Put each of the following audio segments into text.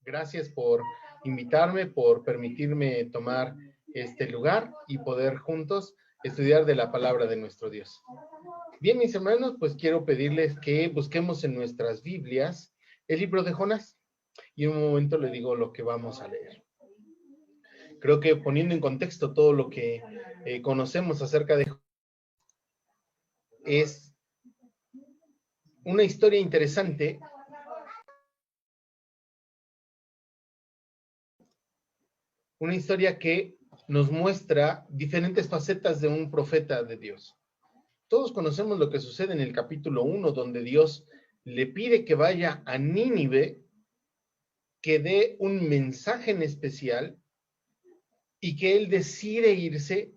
Gracias por invitarme, por permitirme tomar este lugar y poder juntos estudiar de la palabra de nuestro Dios. Bien, mis hermanos, pues quiero pedirles que busquemos en nuestras Biblias el libro de Jonás y en un momento le digo lo que vamos a leer. Creo que poniendo en contexto todo lo que conocemos acerca de Jonás, es una historia interesante. Una historia que nos muestra diferentes facetas de un profeta de Dios. Todos conocemos lo que sucede en el capítulo 1, donde Dios le pide que vaya a Nínive, que dé un mensaje en especial y que él decide irse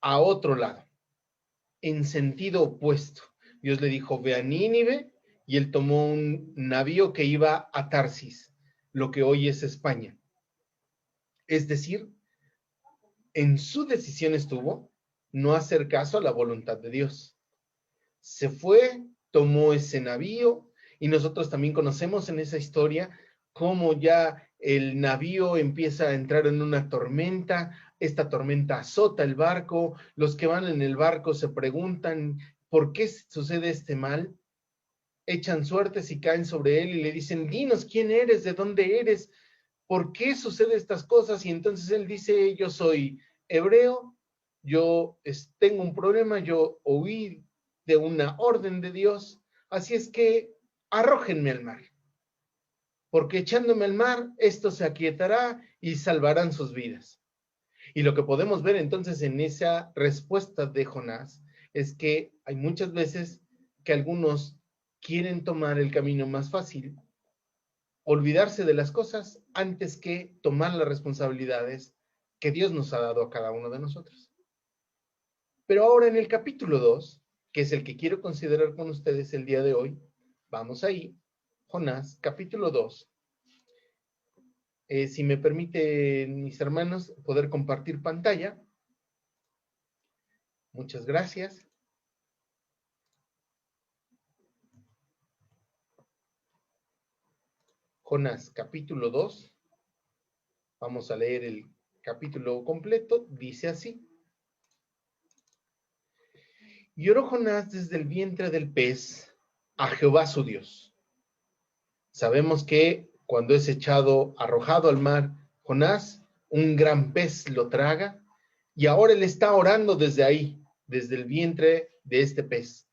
a otro lado, en sentido opuesto. Dios le dijo, ve a Nínive, y él tomó un navío que iba a Tarsis, lo que hoy es España. Es decir, en su decisión estuvo no hacer caso a la voluntad de Dios. Se fue, tomó ese navío, y nosotros también conocemos en esa historia cómo ya el navío empieza a entrar en una tormenta, esta tormenta azota el barco, los que van en el barco se preguntan ¿por qué sucede este mal? Echan suertes y caen sobre él y le dicen, dinos quién eres, de dónde eres, ¿por qué suceden estas cosas? Y entonces él dice, yo soy hebreo, yo tengo un problema, yo oí de una orden de Dios, así es que arrójenme al mar, porque echándome al mar, esto se aquietará y salvarán sus vidas. Y lo que podemos ver entonces en esa respuesta de Jonás es que hay muchas veces que algunos quieren tomar el camino más fácil, olvidarse de las cosas antes que tomar las responsabilidades que Dios nos ha dado a cada uno de nosotros. Pero ahora en el capítulo 2, que es el que quiero considerar con ustedes el día de hoy, vamos ahí, Jonás, capítulo 2. Si me permiten, mis hermanos, poder compartir pantalla. Muchas gracias. Jonás, capítulo 2. Vamos a leer el capítulo completo. Dice así. Y oró Jonás desde el vientre del pez a Jehová su Dios. Sabemos que cuando es arrojado al mar, Jonás, un gran pez lo traga, y ahora él está orando desde ahí, desde el vientre de este pez.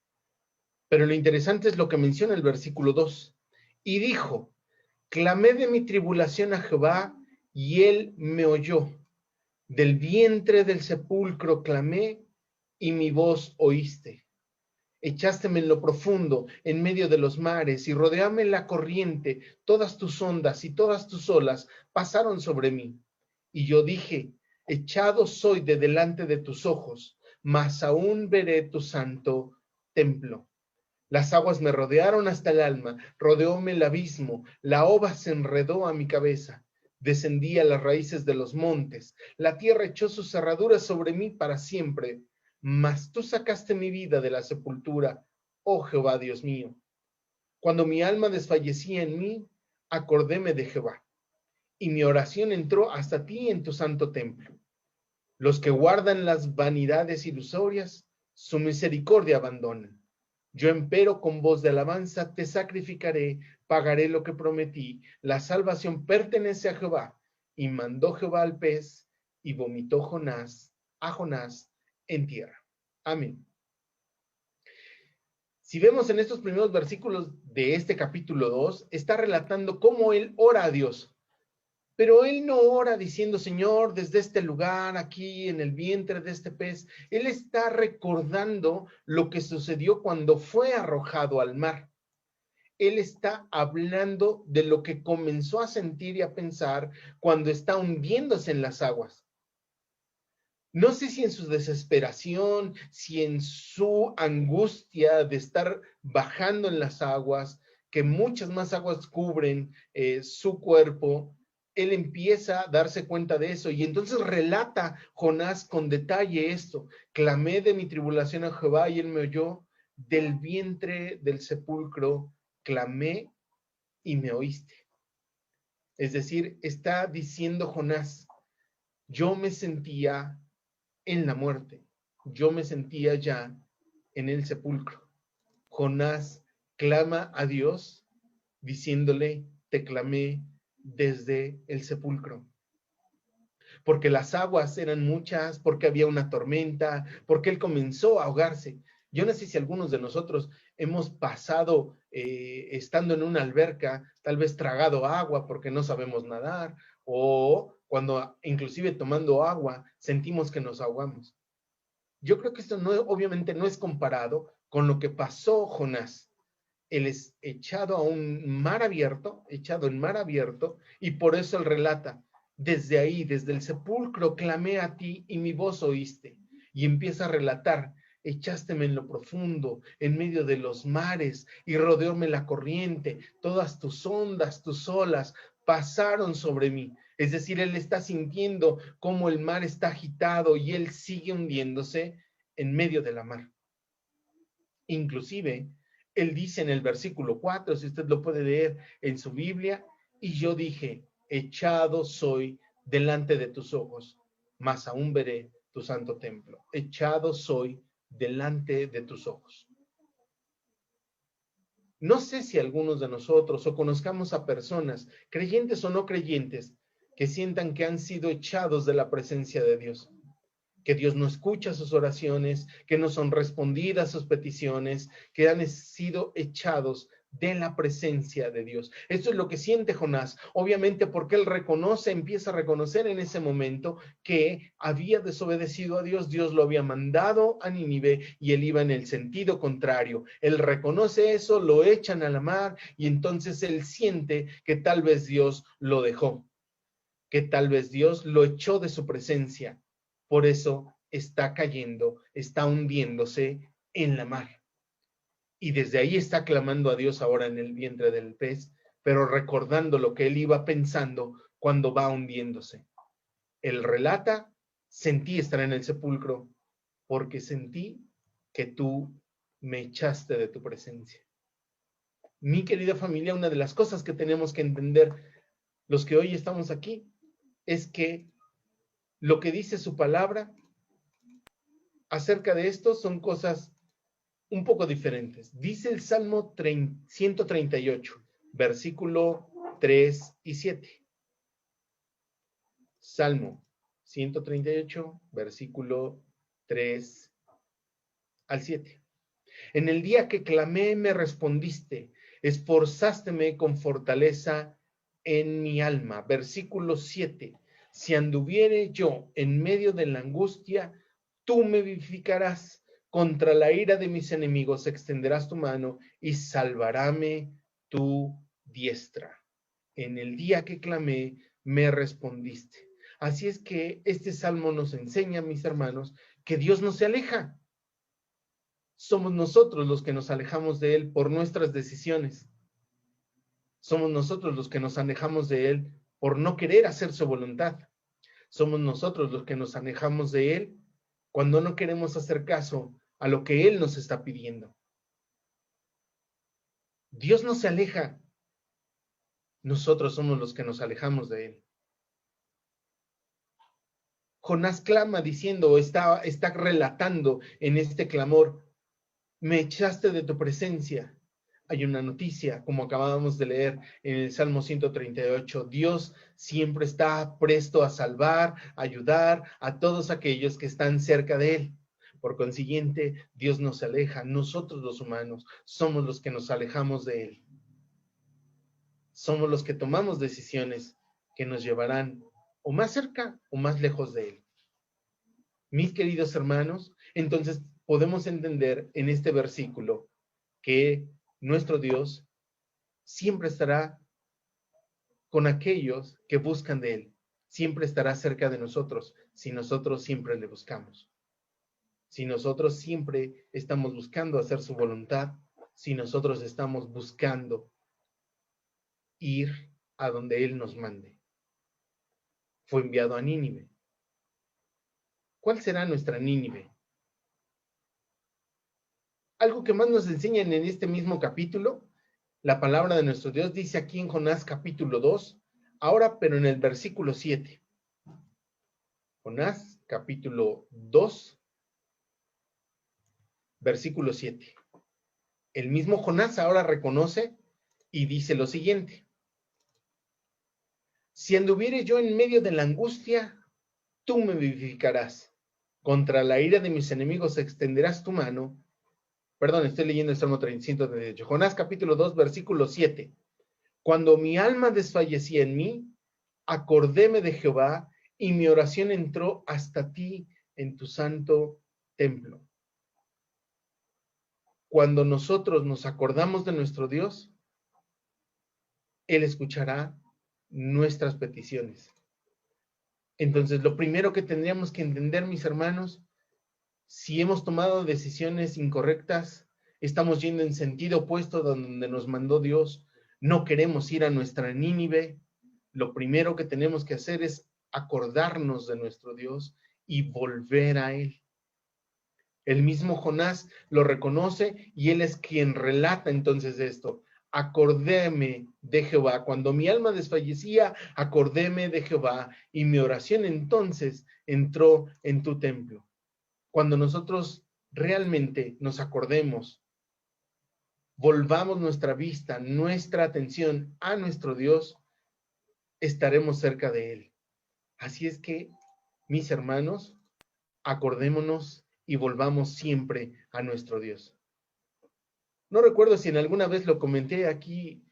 Pero lo interesante es lo que menciona el versículo 2. Y dijo, clamé de mi tribulación a Jehová, y él me oyó. Del vientre del sepulcro clamé, y mi voz oíste. Echásteme en lo profundo, en medio de los mares, y rodeame la corriente, todas tus ondas y todas tus olas pasaron sobre mí. Y yo dije, echado soy de delante de tus ojos, mas aún veré tu santo templo. Las aguas me rodearon hasta el alma, rodeóme el abismo, la ova se enredó a mi cabeza. Descendí a las raíces de los montes, la tierra echó sus cerraduras sobre mí para siempre. Mas tú sacaste mi vida de la sepultura, oh Jehová Dios mío. Cuando mi alma desfallecía en mí, acordéme de Jehová, y mi oración entró hasta ti en tu santo templo. Los que guardan las vanidades ilusorias, su misericordia abandonan. Yo empero con voz de alabanza te sacrificaré, pagaré lo que prometí. La salvación pertenece a Jehová. Y mandó Jehová al pez, y vomitó a Jonás en tierra. Amén. Si vemos en estos primeros versículos de este capítulo 2, está relatando cómo él ora a Dios. Pero él no ora diciendo, Señor, desde este lugar, aquí en el vientre de este pez. Él está recordando lo que sucedió cuando fue arrojado al mar. Él está hablando de lo que comenzó a sentir y a pensar cuando está hundiéndose en las aguas. No sé si en su desesperación, si en su angustia de estar bajando en las aguas, que muchas más aguas cubren su cuerpo, él empieza a darse cuenta de eso y entonces relata Jonás con detalle esto. Clamé de mi tribulación a Jehová y él me oyó, del vientre del sepulcro clamé y me oíste. Es decir, está diciendo Jonás, yo me sentía en la muerte, yo me sentía ya en el sepulcro. Jonás clama a Dios diciéndole, te clamé desde el sepulcro. Porque las aguas eran muchas, porque había una tormenta, porque él comenzó a ahogarse. Yo no sé si algunos de nosotros hemos pasado estando en una alberca, tal vez tragado agua porque no sabemos nadar, o cuando inclusive tomando agua sentimos que nos ahogamos. Yo creo que esto no, obviamente no es comparado con lo que pasó Jonás. Él es echado a un mar abierto, echado en mar abierto, y por eso él relata, desde ahí, desde el sepulcro, clamé a ti y mi voz oíste. Y empieza a relatar, echásteme en lo profundo, en medio de los mares, y rodeóme la corriente, todas tus ondas, tus olas, pasaron sobre mí. Es decir, él está sintiendo cómo el mar está agitado y él sigue hundiéndose en medio de la mar. Inclusive, él dice en el versículo 4, si usted lo puede leer en su Biblia, y yo dije, echado soy delante de tus ojos, mas aún veré tu santo templo. Echado soy delante de tus ojos. No sé si algunos de nosotros o conozcamos a personas, creyentes o no creyentes, que sientan que han sido echados de la presencia de Dios, que Dios no escucha sus oraciones, que no son respondidas sus peticiones, que han sido echados de la presencia de Dios. Esto es lo que siente Jonás, obviamente porque él reconoce, empieza a reconocer en ese momento que había desobedecido a Dios, Dios lo había mandado a Nínive y él iba en el sentido contrario. Él reconoce eso, lo echan a la mar y entonces él siente que tal vez Dios lo dejó, que tal vez Dios lo echó de su presencia. Por eso está cayendo, está hundiéndose en la mar. Y desde ahí está clamando a Dios ahora en el vientre del pez, pero recordando lo que él iba pensando cuando va hundiéndose. Él relata, sentí estar en el sepulcro, porque sentí que tú me echaste de tu presencia. Mi querida familia, una de las cosas que tenemos que entender los que hoy estamos aquí es que lo que dice su palabra acerca de esto son cosas un poco diferentes. Dice el Salmo 138, versículo 3 y 7. Salmo 138, versículo 3 al 7. En el día que clamé me respondiste, esforzásteme con fortaleza en mi alma. Versículo 7. Si anduviere yo en medio de la angustia, tú me vivificarás. Contra la ira de mis enemigos extenderás tu mano y salvaráme tu diestra. En el día que clamé, me respondiste. Así es que este salmo nos enseña, mis hermanos, que Dios no se aleja. Somos nosotros los que nos alejamos de Él por nuestras decisiones. Somos nosotros los que nos alejamos de Él por no querer hacer su voluntad. Somos nosotros los que nos alejamos de Él cuando no queremos hacer caso a lo que Él nos está pidiendo. Dios no se aleja. Nosotros somos los que nos alejamos de Él. Jonás clama diciendo, está relatando en este clamor, me echaste de tu presencia. Hay una noticia, como acabábamos de leer en el Salmo 138, Dios siempre está presto a salvar, a ayudar a todos aquellos que están cerca de Él. Por consiguiente, Dios nos aleja, nosotros los humanos somos los que nos alejamos de Él. Somos los que tomamos decisiones que nos llevarán o más cerca o más lejos de Él. Mis queridos hermanos, entonces podemos entender en este versículo que nuestro Dios siempre estará con aquellos que buscan de Él, siempre estará cerca de nosotros si nosotros siempre le buscamos, si nosotros siempre estamos buscando hacer su voluntad, si nosotros estamos buscando ir a donde Él nos mande. Fue enviado a Nínive. ¿Cuál será nuestra Nínive? Algo que más nos enseñan en este mismo capítulo, la palabra de nuestro Dios dice aquí en Jonás capítulo 2, Ahora, pero en el versículo 7. Jonás, capítulo 2, versículo 7. El mismo Jonás ahora reconoce y dice lo siguiente: si anduviere yo en medio de la angustia, tú me vivificarás. Contra la ira de mis enemigos extenderás tu mano. Perdón, estoy leyendo el Salmo 138. Jonás capítulo 2, versículo 7. Cuando mi alma desfallecía en mí, acordéme de Jehová, y mi oración entró hasta ti en tu santo templo. Cuando nosotros nos acordamos de nuestro Dios, Él escuchará nuestras peticiones. Entonces, lo primero que tendríamos que entender, mis hermanos, si hemos tomado decisiones incorrectas, estamos yendo en sentido opuesto a donde nos mandó Dios, no queremos ir a nuestra Nínive, lo primero que tenemos que hacer es acordarnos de nuestro Dios y volver a Él. El mismo Jonás lo reconoce y él es quien relata entonces esto. Acordéme de Jehová. Cuando mi alma desfallecía, acordéme de Jehová, y mi oración entonces entró en tu templo. Cuando nosotros realmente nos acordemos, volvamos nuestra vista, nuestra atención a nuestro Dios, estaremos cerca de Él. Así es que, mis hermanos, acordémonos y volvamos siempre a nuestro Dios. No recuerdo si en alguna vez lo comenté aquí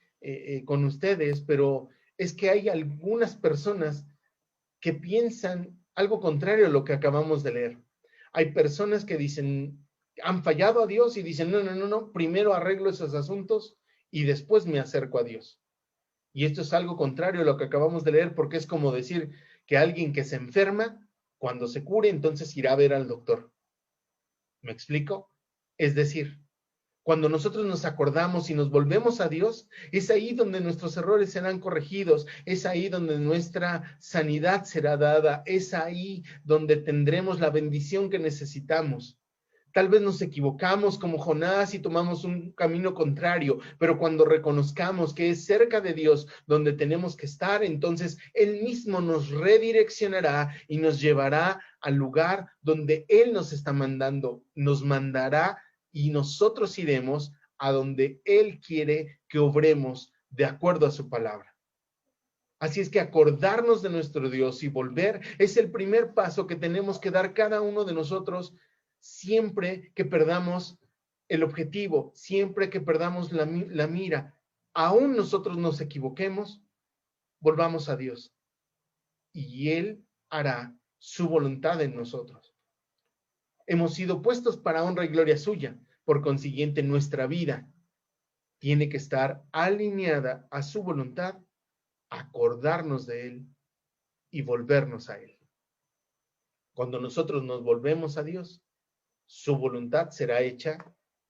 con ustedes, pero es que hay algunas personas que piensan algo contrario a lo que acabamos de leer. Hay personas que dicen, han fallado a Dios y dicen, no, primero arreglo esos asuntos y después me acerco a Dios. Y esto es algo contrario a lo que acabamos de leer, porque es como decir que alguien que se enferma, cuando se cure, entonces irá a ver al doctor. ¿Me explico? Es decir, cuando nosotros nos acordamos y nos volvemos a Dios, es ahí donde nuestros errores serán corregidos, es ahí donde nuestra sanidad será dada, es ahí donde tendremos la bendición que necesitamos. Tal vez nos equivocamos como Jonás y tomamos un camino contrario, pero cuando reconozcamos que es cerca de Dios donde tenemos que estar, entonces Él mismo nos redireccionará y nos llevará al lugar donde Él nos está mandando, nos mandará y nosotros iremos a donde Él quiere que obremos de acuerdo a su palabra. Así es que acordarnos de nuestro Dios y volver es el primer paso que tenemos que dar cada uno de nosotros siempre que perdamos el objetivo, siempre que perdamos la mira. Aún nosotros nos equivoquemos, volvamos a Dios y Él hará su voluntad en nosotros. Hemos sido puestos para honra y gloria suya. Por consiguiente, nuestra vida tiene que estar alineada a su voluntad, acordarnos de Él y volvernos a Él. Cuando nosotros nos volvemos a Dios, su voluntad será hecha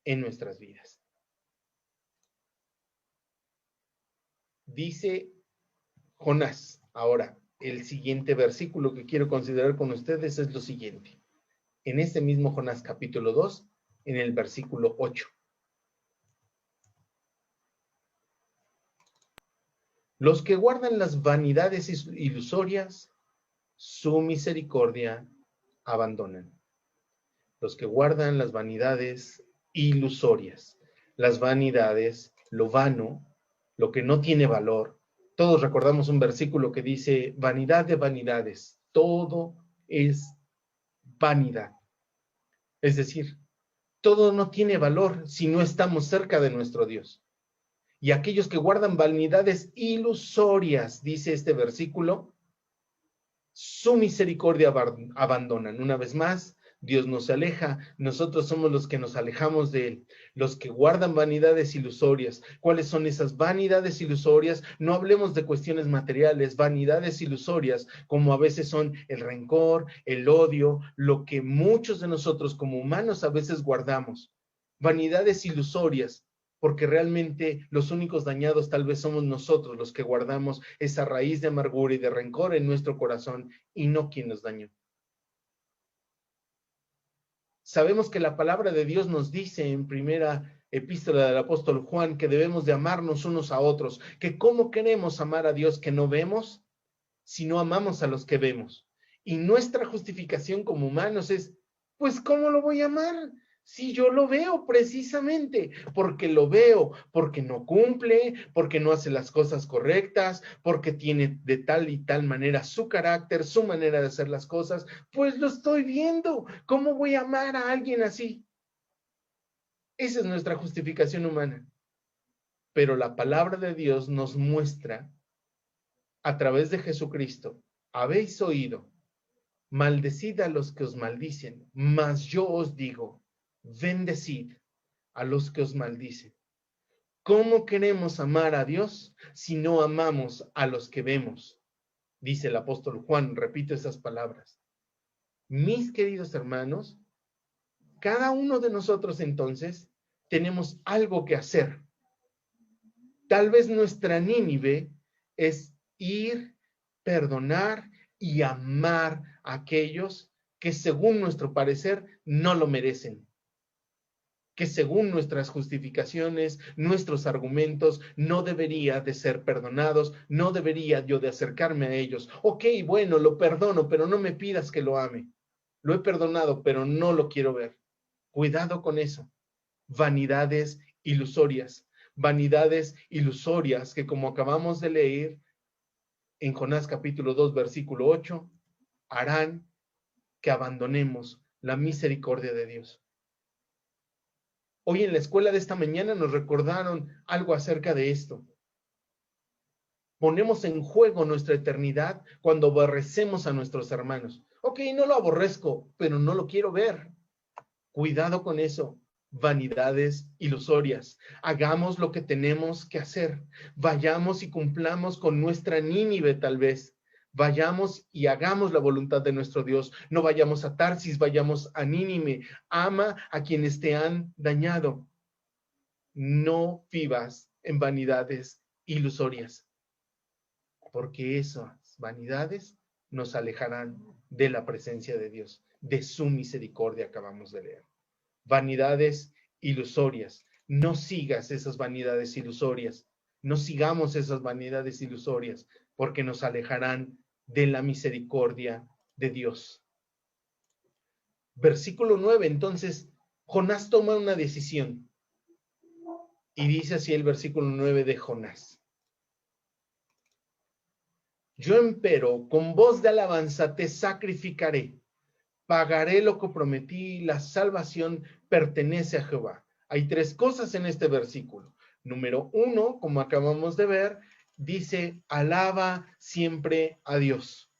en nuestras vidas. Dice Jonás, ahora, el siguiente versículo que quiero considerar con ustedes es lo siguiente. En este mismo Jonás capítulo 2, en el versículo 8. Los que guardan las vanidades ilusorias, su misericordia abandonan. Los que guardan las vanidades ilusorias, las vanidades, lo vano, lo que no tiene valor. Todos recordamos un versículo que dice, vanidad de vanidades, todo es vanidad. Es decir, todo no tiene valor si no estamos cerca de nuestro Dios. Y aquellos que guardan vanidades ilusorias, dice este versículo, su misericordia abandonan. Una vez más, Dios nos aleja, nosotros somos los que nos alejamos de Él, los que guardan vanidades ilusorias. ¿Cuáles son esas vanidades ilusorias? No hablemos de cuestiones materiales, vanidades ilusorias, como a veces son el rencor, el odio, lo que muchos de nosotros como humanos a veces guardamos. Vanidades ilusorias, porque realmente los únicos dañados tal vez somos nosotros los que guardamos esa raíz de amargura y de rencor en nuestro corazón y no quien nos dañó. Sabemos que la palabra de Dios nos dice en 1 epístola del apóstol Juan, que debemos de amarnos unos a otros, que cómo queremos amar a Dios que no vemos, si no amamos a los que vemos. Y nuestra justificación como humanos es, pues, ¿cómo lo voy a amar? Si yo lo veo precisamente, porque lo veo, porque no cumple, porque no hace las cosas correctas, porque tiene de tal y tal manera su carácter, su manera de hacer las cosas, pues lo estoy viendo. ¿Cómo voy a amar a alguien así? Esa es nuestra justificación humana. Pero la palabra de Dios nos muestra a través de Jesucristo, habéis oído, maldecid a los que os maldicen, mas yo os digo, bendecid a los que os maldicen. ¿Cómo queremos amar a Dios si no amamos a los que vemos? Dice el apóstol Juan, repito esas palabras. Mis queridos hermanos, cada uno de nosotros entonces tenemos algo que hacer. Tal vez nuestra Nínive es ir, perdonar y amar a aquellos que según nuestro parecer no lo merecen, que según nuestras justificaciones, nuestros argumentos, no debería de ser perdonados, no debería yo de acercarme a ellos. Ok, bueno, lo perdono, pero no me pidas que lo ame. Lo he perdonado, pero no lo quiero ver. Cuidado con eso. Vanidades ilusorias que, como acabamos de leer en Jonás capítulo 2, versículo 8, harán que abandonemos la misericordia de Dios. Hoy en la escuela de esta mañana nos recordaron algo acerca de esto. Ponemos en juego nuestra eternidad cuando aborrecemos a nuestros hermanos. Ok, no lo aborrezco, pero no lo quiero ver. Cuidado con eso. Vanidades ilusorias. Hagamos lo que tenemos que hacer. Vayamos y cumplamos con nuestra Nínive tal vez. Vayamos y hagamos la voluntad de nuestro Dios. No vayamos a Tarsis, vayamos a Nínive. Ama a quienes te han dañado. No vivas en vanidades ilusorias, porque esas vanidades nos alejarán de la presencia de Dios, de su misericordia, acabamos de leer. Vanidades ilusorias. No sigas esas vanidades ilusorias. No sigamos esas vanidades ilusorias, porque nos alejarán de la misericordia de Dios. Versículo 9. Entonces, Jonás toma una decisión. Y dice así el versículo 9 de Jonás. Yo empero, con voz de alabanza te sacrificaré. Pagaré lo que prometí, la salvación pertenece a Jehová. Hay tres cosas en este versículo. Número 1, como acabamos de ver, dice, alaba siempre a Dios.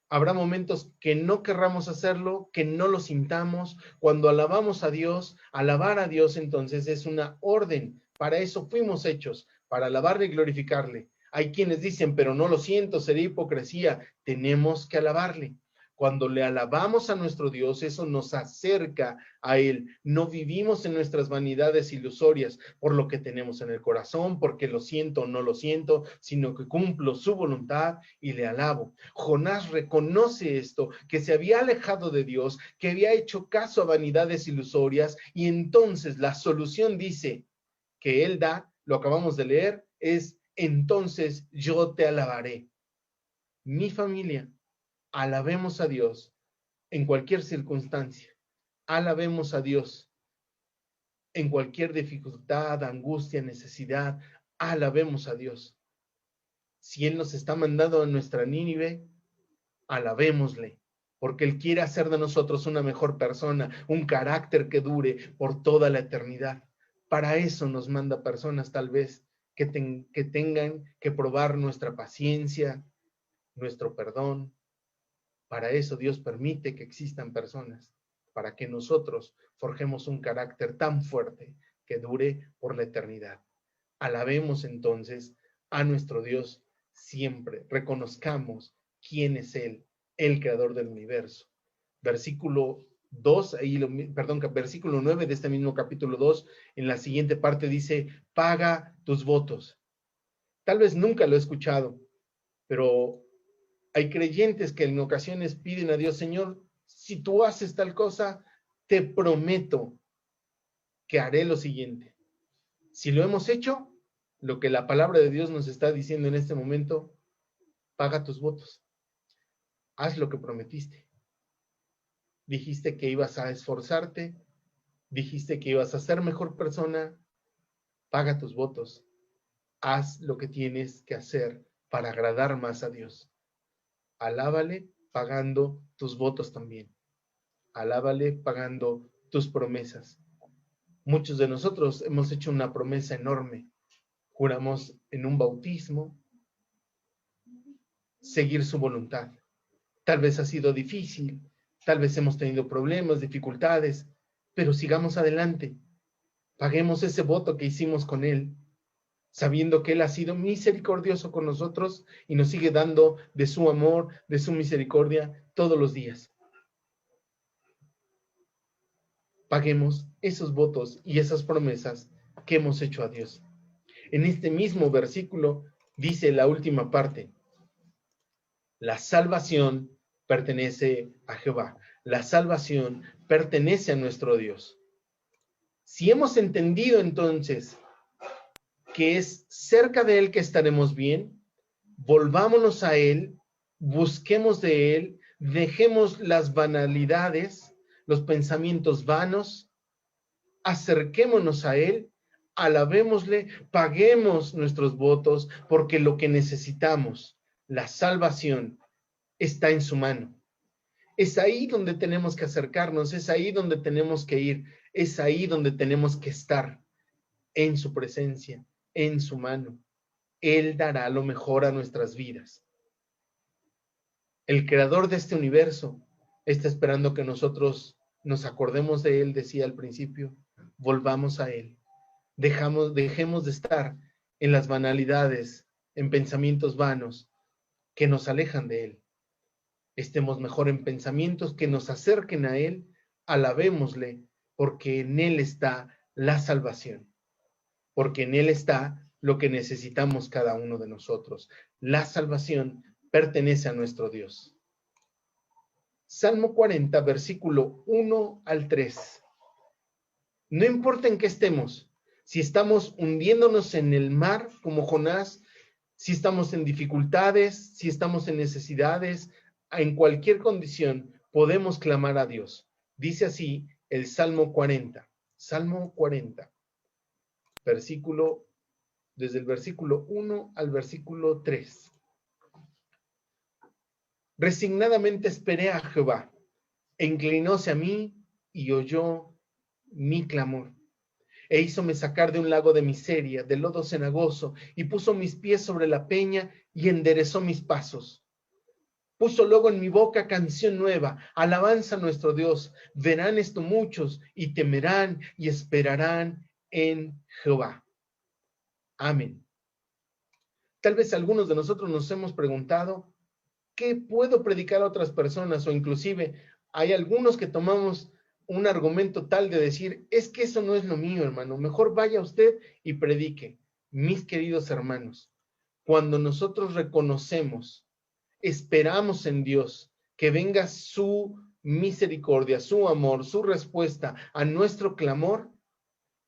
Habrá momentos que no querramos hacerlo, que no lo sintamos. Cuando alabamos a Dios, alabar a Dios entonces es una orden. Para eso fuimos hechos, para alabarle y glorificarle. Hay quienes dicen, pero no lo siento, sería hipocresía. Tenemos que alabarle. Cuando le alabamos a nuestro Dios, eso nos acerca a Él. No vivimos en nuestras vanidades ilusorias por lo que tenemos en el corazón, porque lo siento o no lo siento, sino que cumplo su voluntad y le alabo. Jonás reconoce esto, que se había alejado de Dios, que había hecho caso a vanidades ilusorias, y entonces la solución dice que Él da, lo acabamos de leer, es entonces yo te alabaré. Mi familia, alabemos a Dios en cualquier circunstancia. Alabemos a Dios en cualquier dificultad, angustia, necesidad. Alabemos a Dios. Si Él nos está mandando a nuestra Nínive, alabémosle, porque Él quiere hacer de nosotros una mejor persona, un carácter que dure por toda la eternidad. Para eso nos manda personas tal vez que tengan que probar nuestra paciencia, nuestro perdón. Para eso Dios permite que existan personas, para que nosotros forjemos un carácter tan fuerte que dure por la eternidad. Alabemos entonces a nuestro Dios siempre. Reconozcamos quién es Él, el creador del universo. Versículo 2, versículo 9 de este mismo capítulo 2, en la siguiente parte dice, paga tus votos. Tal vez nunca lo he escuchado, pero hay creyentes que en ocasiones piden a Dios, Señor, si tú haces tal cosa, te prometo que haré lo siguiente. Si lo hemos hecho, lo que la palabra de Dios nos está diciendo en este momento, paga tus votos. Haz lo que prometiste. Dijiste que ibas a esforzarte, dijiste que ibas a ser mejor persona, paga tus votos. Haz lo que tienes que hacer para agradar más a Dios. Alábale pagando tus votos también. Alábale pagando tus promesas. Muchos de nosotros hemos hecho una promesa enorme. Juramos en un bautismo seguir su voluntad. Tal vez ha sido difícil, tal vez hemos tenido problemas, dificultades, pero sigamos adelante. Paguemos ese voto que hicimos con Él, sabiendo que Él ha sido misericordioso con nosotros y nos sigue dando de su amor, de su misericordia todos los días. Paguemos esos votos y esas promesas que hemos hecho a Dios. En este mismo versículo dice la última parte: la salvación pertenece a Jehová. La salvación pertenece a nuestro Dios. Si hemos entendido entonces que es cerca de Él que estaremos bien, volvámonos a Él, busquemos de Él, dejemos las banalidades, los pensamientos vanos, acerquémonos a Él, alabémosle, paguemos nuestros votos, porque lo que necesitamos, la salvación, está en su mano. Es ahí donde tenemos que acercarnos, es ahí donde tenemos que ir, es ahí donde tenemos que estar, en su presencia, en su mano. Él dará lo mejor a nuestras vidas. El creador de este universo está esperando que nosotros nos acordemos de Él, decía al principio, volvamos a Él. Dejemos de estar en las banalidades, en pensamientos vanos que nos alejan de Él. Estemos mejor en pensamientos que nos acerquen a Él, alabémosle, porque en Él está la salvación, porque en Él está lo que necesitamos cada uno de nosotros. La salvación pertenece a nuestro Dios. Salmo 40, versículo 1 al 3. No importa en qué estemos, si estamos hundiéndonos en el mar como Jonás, si estamos en dificultades, si estamos en necesidades, en cualquier condición podemos clamar a Dios. Dice así el Salmo 40. Salmo 40, desde el versículo 1 al versículo 3. Resignadamente esperé a Jehová, e inclinóse a mí y oyó mi clamor. E hízome sacar de un lago de miseria, de lodo cenagoso, y puso mis pies sobre la peña y enderezó mis pasos. Puso luego en mi boca canción nueva, alabanza a nuestro Dios. Verán esto muchos y temerán y esperarán en Jehová. Amén. Tal vez algunos de nosotros nos hemos preguntado, ¿qué puedo predicar a otras personas? O inclusive hay algunos que tomamos un argumento tal de decir, es que eso no es lo mío, hermano. Mejor vaya usted y predique. Mis queridos hermanos, cuando nosotros reconocemos, esperamos en Dios, que venga su misericordia, su amor, su respuesta a nuestro clamor,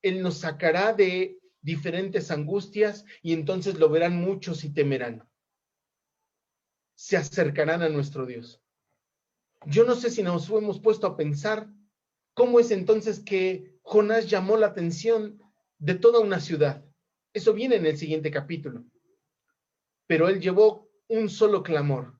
Él nos sacará de diferentes angustias y entonces lo verán muchos y temerán. Se acercarán a nuestro Dios. Yo no sé si nos hemos puesto a pensar cómo es entonces que Jonás llamó la atención de toda una ciudad. Eso viene en el siguiente capítulo. Pero él llevó un solo clamor.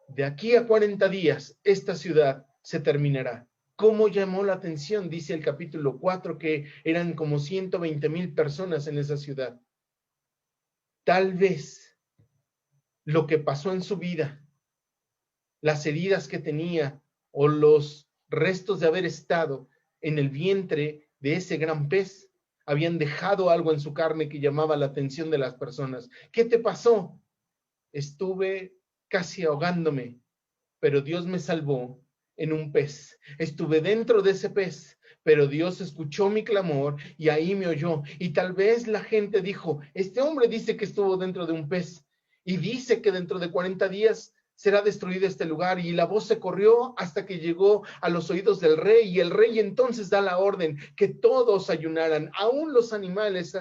De aquí a 40 días, esta ciudad se terminará. ¿Cómo llamó la atención? Dice el capítulo 4 que eran como 120,000 personas en esa ciudad. Tal vez lo que pasó en su vida, las heridas que tenía o los restos de haber estado en el vientre de ese gran pez, habían dejado algo en su carne que llamaba la atención de las personas. ¿Qué te pasó? Estuve casi ahogándome, pero Dios me salvó en un pez. Estuve dentro de ese pez, pero Dios escuchó mi clamor y ahí me oyó. Y tal vez la gente dijo, este hombre dice que estuvo dentro de un pez y dice que dentro de 40 días será destruido este lugar. Y la voz se corrió hasta que llegó a los oídos del rey, y el rey entonces da la orden que todos ayunaran, aún los animales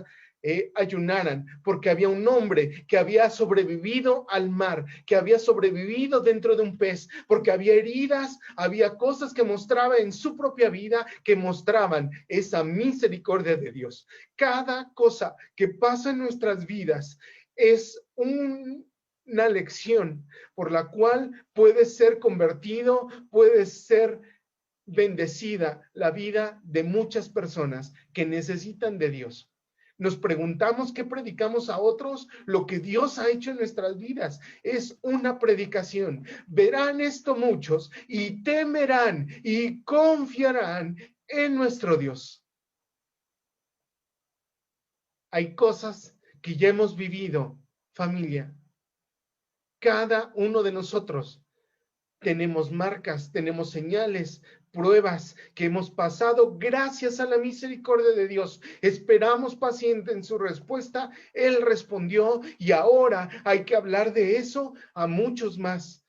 ayunaran, porque había un hombre que había sobrevivido al mar, que había sobrevivido dentro de un pez, porque había heridas, había cosas que mostraba en su propia vida que mostraban esa misericordia de Dios. Cada cosa que pasa en nuestras vidas es una lección por la cual puede ser convertido, puede ser bendecida la vida de muchas personas que necesitan de Dios. Nos preguntamos qué predicamos a otros. Lo que Dios ha hecho en nuestras vidas es una predicación. Verán esto muchos y temerán y confiarán en nuestro Dios. Hay cosas que ya hemos vivido, familia. Cada uno de nosotros tenemos marcas, tenemos señales, pruebas que hemos pasado gracias a la misericordia de Dios. Esperamos paciente en su respuesta. Él respondió y ahora hay que hablar de eso a muchos más.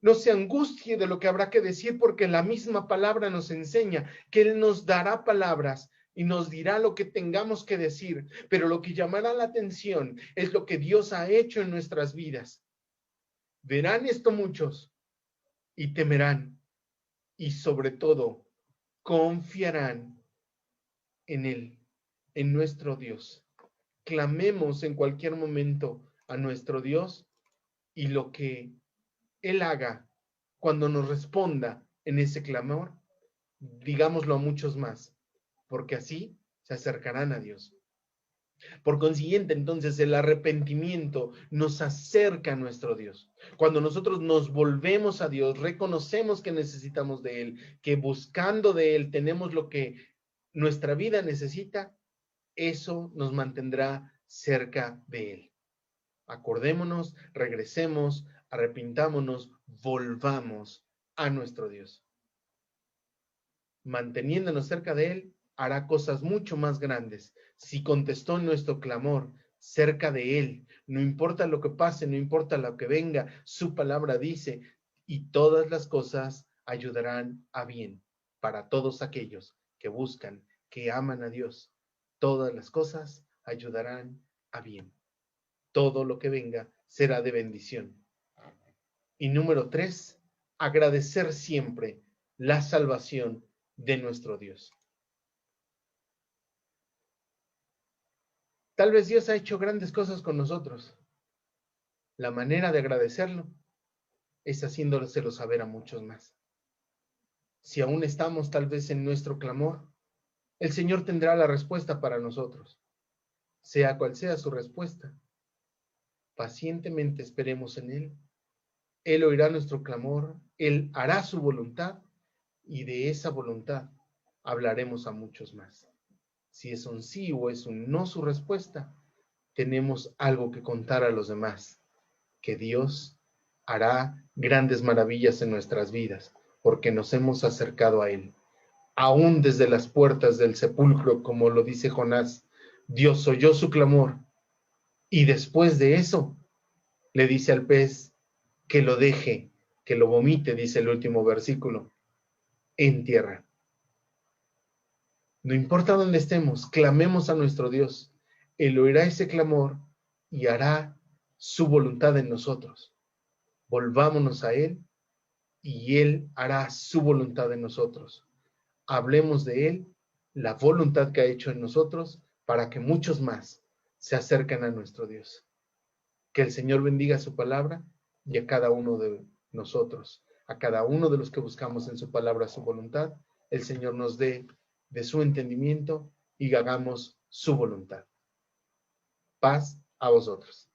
No se angustie de lo que habrá que decir, porque la misma palabra nos enseña que Él nos dará palabras y nos dirá lo que tengamos que decir, pero lo que llamará la atención es lo que Dios ha hecho en nuestras vidas. Verán esto muchos y temerán, y sobre todo confiarán en Él, en nuestro Dios. Clamemos en cualquier momento a nuestro Dios, y lo que Él haga cuando nos responda en ese clamor, digámoslo a muchos más, porque así se acercarán a Dios. Por consiguiente, entonces, el arrepentimiento nos acerca a nuestro Dios. Cuando nosotros nos volvemos a Dios, reconocemos que necesitamos de Él, que buscando de Él tenemos lo que nuestra vida necesita, eso nos mantendrá cerca de Él. Acordémonos, regresemos, arrepintámonos, volvamos a nuestro Dios. Manteniéndonos cerca de Él, hará cosas mucho más grandes. Si contestó nuestro clamor cerca de Él, no importa lo que pase, no importa lo que venga, su palabra dice, y todas las cosas ayudarán a bien para todos aquellos que buscan, que aman a Dios. Todas las cosas ayudarán a bien. Todo lo que venga será de bendición. Y número 3, agradecer siempre la salvación de nuestro Dios. Tal vez Dios ha hecho grandes cosas con nosotros. La manera de agradecerlo es haciéndoselo saber a muchos más. Si aún estamos tal vez en nuestro clamor, el Señor tendrá la respuesta para nosotros. Sea cual sea su respuesta, pacientemente esperemos en Él. Él oirá nuestro clamor, Él hará su voluntad, y de esa voluntad hablaremos a muchos más. Si es un sí o es un no su respuesta, tenemos algo que contar a los demás, que Dios hará grandes maravillas en nuestras vidas, porque nos hemos acercado a Él. Aún desde las puertas del sepulcro, como lo dice Jonás, Dios oyó su clamor, y después de eso, le dice al pez que lo deje, que lo vomite, dice el último versículo, en tierra. No importa dónde estemos, clamemos a nuestro Dios. Él oirá ese clamor y hará su voluntad en nosotros. Volvámonos a Él y Él hará su voluntad en nosotros. Hablemos de Él, la voluntad que ha hecho en nosotros, para que muchos más se acerquen a nuestro Dios. Que el Señor bendiga su palabra y a cada uno de nosotros, a cada uno de los que buscamos en su palabra su voluntad, el Señor nos dé de su entendimiento y hagamos su voluntad. Paz a vosotros.